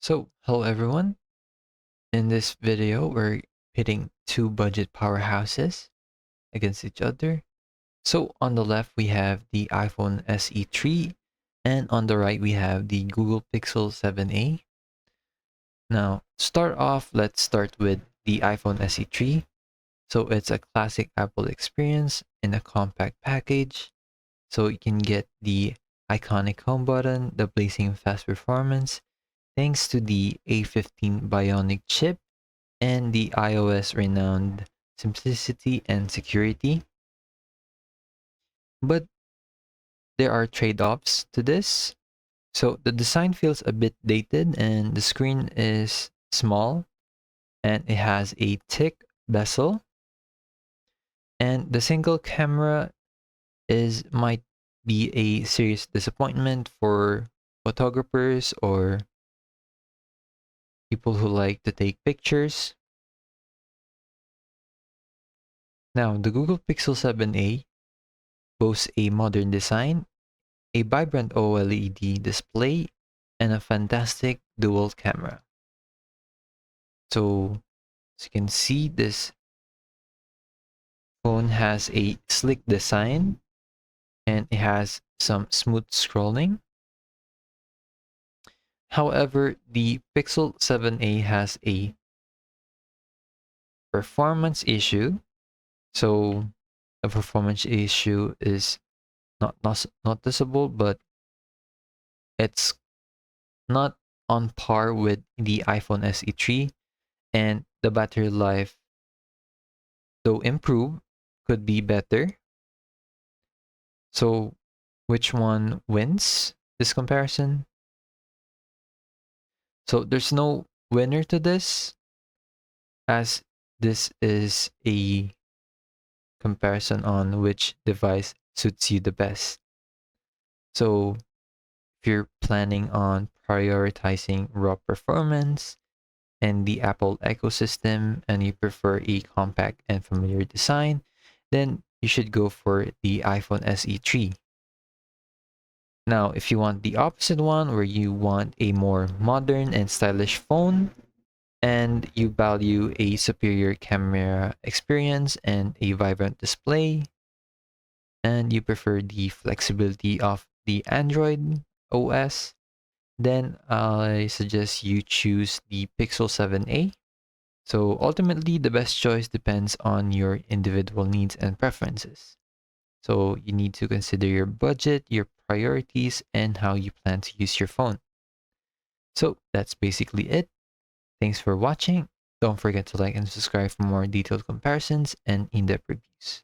Hello everyone. In this video, we're pitting two budget powerhouses against each other. So on the left, we have the iPhone SE 3, and on the right, we have the Google Pixel 7a. Now, let's start with the iPhone SE 3. So it's a classic Apple experience in a compact package. So you can get the iconic home button, the blazing fast performance, thanks to the A15 Bionic chip and the iOS renowned simplicity and security. But there are trade-offs to this. So the design feels a bit dated and the screen is small and it has a thick bezel, and the single camera is might be a serious disappointment for photographers or people who like to take pictures. Now, the Google Pixel 7a boasts a modern design, a vibrant OLED display, and a fantastic dual camera. So, as you can see, this phone has a slick design and it has some smooth scrolling. However, the Pixel 7a has a performance issue. So, the performance issue is not noticeable, but it's not on par with the iPhone SE 3, and the battery life, though improved, could be better. So, which one wins this comparison? So, there's no winner to this, as this is a comparison on which device suits you the best. So, if you're planning on prioritizing raw performance and the Apple ecosystem and you prefer a compact and familiar design, then you should go for the iPhone SE 3. Now, if you want the opposite one, where you want a more modern and stylish phone, and you value a superior camera experience and a vibrant display, and you prefer the flexibility of the Android OS, then I suggest you choose the Pixel 7a. So ultimately, the best choice depends on your individual needs and preferences. So you need to consider your budget, your priorities, and how you plan to use your phone. So that's basically it. Thanks for watching. Don't forget to like and subscribe for more detailed comparisons and in-depth reviews.